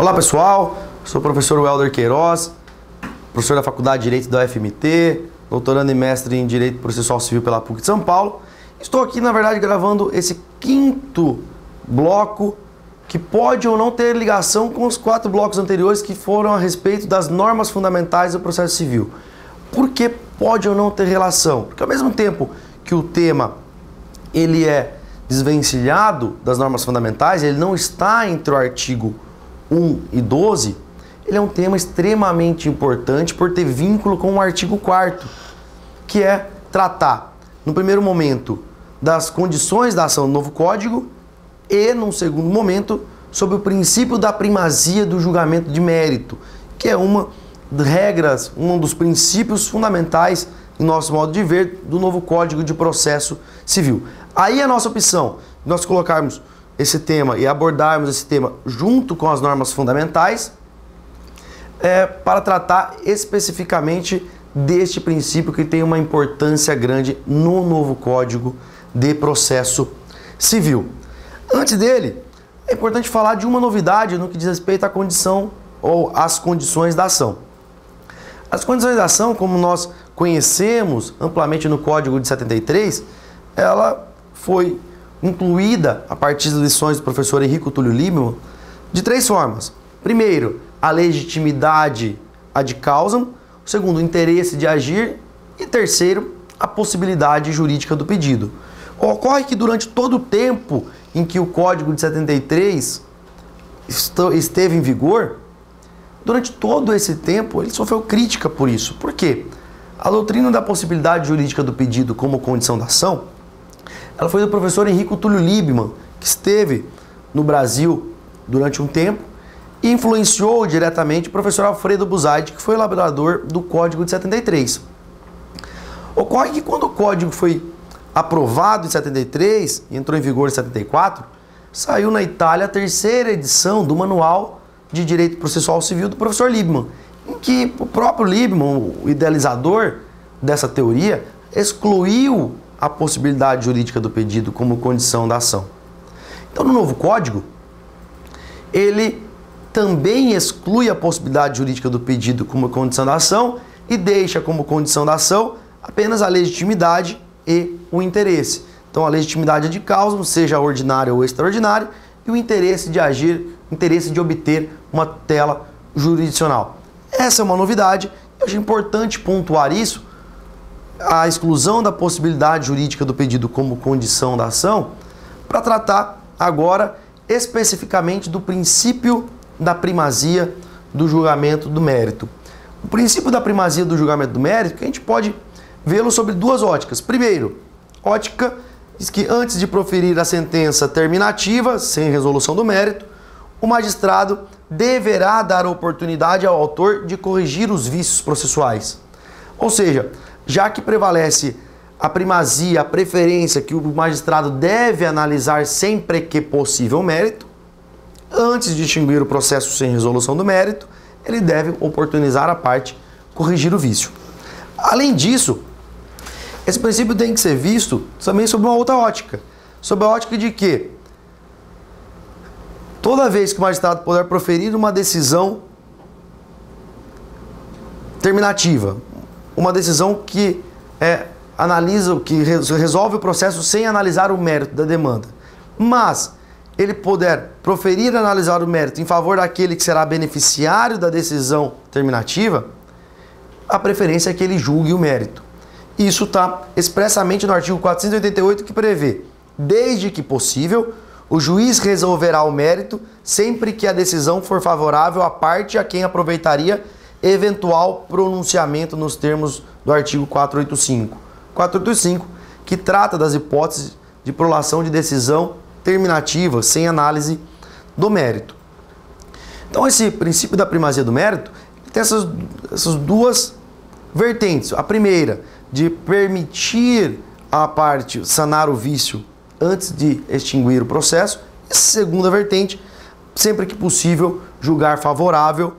Olá pessoal, sou o professor Welder Queiroz, professor da Faculdade de Direito da UFMT, doutorando e mestre em Direito Processual Civil pela PUC de São Paulo. Estou aqui, na verdade, gravando esse quinto bloco que pode ou não ter ligação com os 4 blocos anteriores que foram a respeito das normas fundamentais do processo civil. Por que pode ou não ter relação? Porque ao mesmo tempo que o tema ele é desvencilhado das normas fundamentais, ele não está entre o artigo 1 e 12, ele é um tema extremamente importante por ter vínculo com o artigo 4º, que é tratar, no primeiro momento, das condições da ação do novo código e, num segundo momento, sobre o princípio da primazia do julgamento de mérito, que é uma das regras, um dos princípios fundamentais, em nosso modo de ver, do novo Código de Processo Civil. Aí a nossa opção, nós colocarmos esse tema e abordarmos esse tema junto com as normas fundamentais, para tratar especificamente deste princípio que tem uma importância grande no novo Código de Processo Civil. Antes dele, é importante falar de uma novidade no que diz respeito à condição ou às condições da ação. As condições da ação, como nós conhecemos amplamente no Código de 73, ela foi incluída a partir das lições do professor Henrico Túlio Liebmann de 3 formas. Primeiro, a legitimidade ad causam. Segundo, o interesse de agir. E terceiro, a possibilidade jurídica do pedido. Ocorre que durante todo o tempo em que o Código de 73 esteve em vigor, durante todo esse tempo ele sofreu crítica por isso. Por quê? A doutrina da possibilidade jurídica do pedido como condição da ação, ela foi do professor Henrico Túlio Liebmann, que esteve no Brasil durante um tempo e influenciou diretamente o professor Alfredo Buzaide, que foi o elaborador do Código de 73. Ocorre que quando o Código foi aprovado em 73 e entrou em vigor em 74, saiu na Itália a 3ª edição do Manual de Direito Processual Civil do professor Liebmann, em que o próprio Liebmann, o idealizador dessa teoria, excluiu a possibilidade jurídica do pedido como condição da ação. Então, no novo Código, ele também exclui a possibilidade jurídica do pedido como condição da ação e deixa como condição da ação apenas a legitimidade e o interesse. Então, a legitimidade de causa, seja ordinária ou extraordinária, e o interesse de agir, o interesse de obter uma tutela jurisdicional. Essa é uma novidade, eu acho importante pontuar isso, a exclusão da possibilidade jurídica do pedido como condição da ação, para tratar agora especificamente do princípio da primazia do julgamento do mérito. O princípio da primazia do julgamento do mérito, que a gente pode vê-lo sobre 2 óticas. Primeiro, ótica diz que antes de proferir a sentença terminativa, sem resolução do mérito, o magistrado deverá dar oportunidade ao autor de corrigir os vícios processuais. Ou seja, já que prevalece a primazia, a preferência que o magistrado deve analisar sempre que possível o mérito, antes de extinguir o processo sem resolução do mérito, ele deve oportunizar a parte corrigir o vício. Além disso, esse princípio tem que ser visto também sob uma outra ótica. Sob a ótica de que toda vez que o magistrado puder proferir uma decisão terminativa, uma decisão que analisa, que resolve o processo sem analisar o mérito da demanda, mas ele puder proferir e analisar o mérito em favor daquele que será beneficiário da decisão terminativa, a preferência é que ele julgue o mérito. Isso está expressamente no artigo 488, que prevê, desde que possível, o juiz resolverá o mérito sempre que a decisão for favorável à parte a quem aproveitaria eventual pronunciamento nos termos do artigo 485. 485, que trata das hipóteses de prolação de decisão terminativa sem análise do mérito. Então, esse princípio da primazia do mérito tem essas 2 vertentes. A primeira, de permitir a parte sanar o vício antes de extinguir o processo. E a segunda vertente, sempre que possível, julgar favorável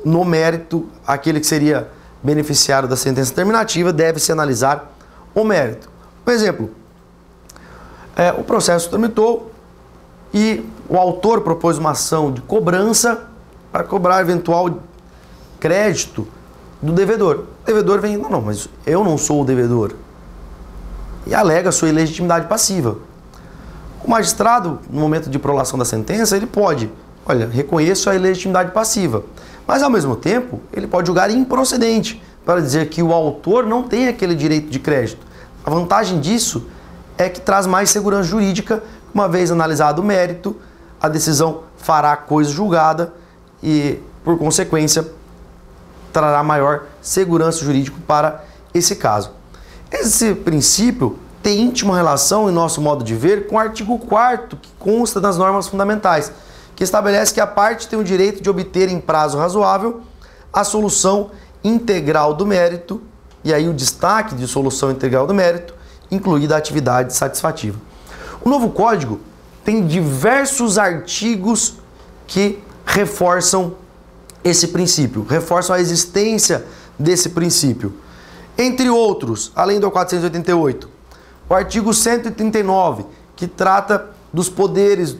no mérito aquele que seria beneficiário da sentença terminativa, deve-se analisar o mérito. Por exemplo, o processo tramitou e o autor propôs uma ação de cobrança para cobrar eventual crédito do devedor. O devedor vem, não, mas eu não sou o devedor, e alega sua ilegitimidade passiva. O magistrado, no momento de prolação da sentença, ele pode, olha, reconheço a ilegitimidade passiva, mas ao mesmo tempo ele pode julgar improcedente para dizer que o autor não tem aquele direito de crédito. A vantagem disso é que traz mais segurança jurídica. Uma vez analisado o mérito, a decisão fará coisa julgada e, por consequência, trará maior segurança jurídica para esse caso. Esse princípio tem íntima relação, em nosso modo de ver, com o artigo 4º, que consta nas normas fundamentais, que estabelece que a parte tem o direito de obter em prazo razoável a solução integral do mérito, e aí o destaque de solução integral do mérito, incluída a atividade satisfativa. O novo Código tem diversos artigos que reforçam esse princípio, reforçam a existência desse princípio. Entre outros, além do 488, o artigo 139, que trata dos poderes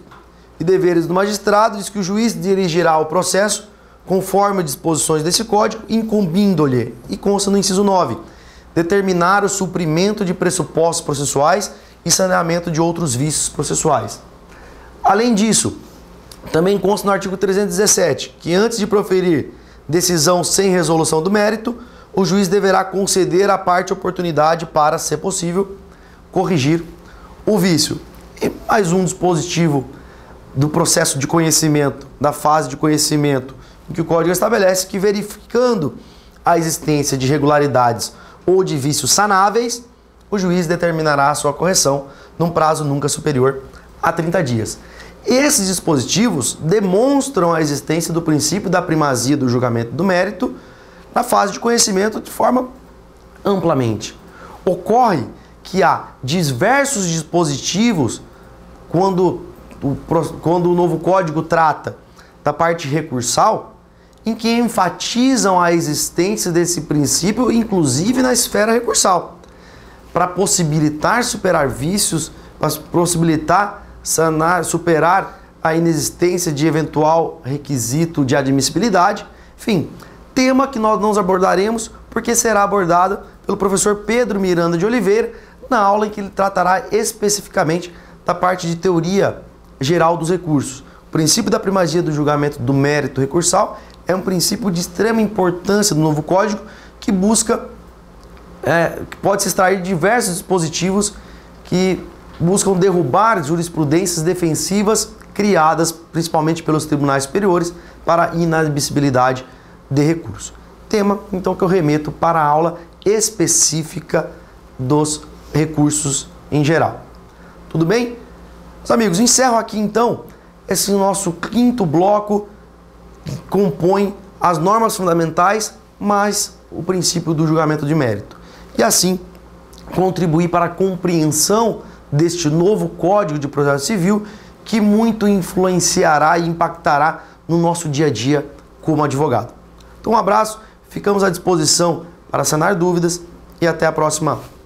e deveres do magistrado, diz que o juiz dirigirá o processo conforme disposições desse Código, incumbindo-lhe, e consta no inciso 9, determinar o suprimento de pressupostos processuais e saneamento de outros vícios processuais. Além disso, também consta no artigo 317, que antes de proferir decisão sem resolução do mérito, o juiz deverá conceder à parte oportunidade para, se possível, corrigir o vício. E mais um dispositivo do processo de conhecimento, da fase de conhecimento, em que o Código estabelece que, verificando a existência de irregularidades ou de vícios sanáveis, o juiz determinará a sua correção num prazo nunca superior a 30 dias. Esses dispositivos demonstram a existência do princípio da primazia do julgamento do mérito na fase de conhecimento de forma amplamente. Ocorre que há diversos dispositivos quando o novo Código trata da parte recursal, em que enfatizam a existência desse princípio, inclusive na esfera recursal, para possibilitar superar vícios, para possibilitar superar a inexistência de eventual requisito de admissibilidade. Enfim, tema que nós não abordaremos, porque será abordado pelo professor Pedro Miranda de Oliveira, na aula em que ele tratará especificamente da parte de teoria geral dos recursos. O princípio da primazia do julgamento do mérito recursal é um princípio de extrema importância do novo Código, que pode se extrair de diversos dispositivos que buscam derrubar jurisprudências defensivas criadas principalmente pelos tribunais superiores para inadmissibilidade de recurso. Tema, então, que eu remeto para a aula específica dos recursos em geral. Tudo bem? Meus amigos, encerro aqui então esse nosso quinto bloco, que compõe as normas fundamentais mais o princípio do julgamento de mérito. E assim contribuir para a compreensão deste novo Código de Processo Civil, que muito influenciará e impactará no nosso dia a dia como advogado. Então, um abraço, ficamos à disposição para sanar dúvidas e até a próxima aula.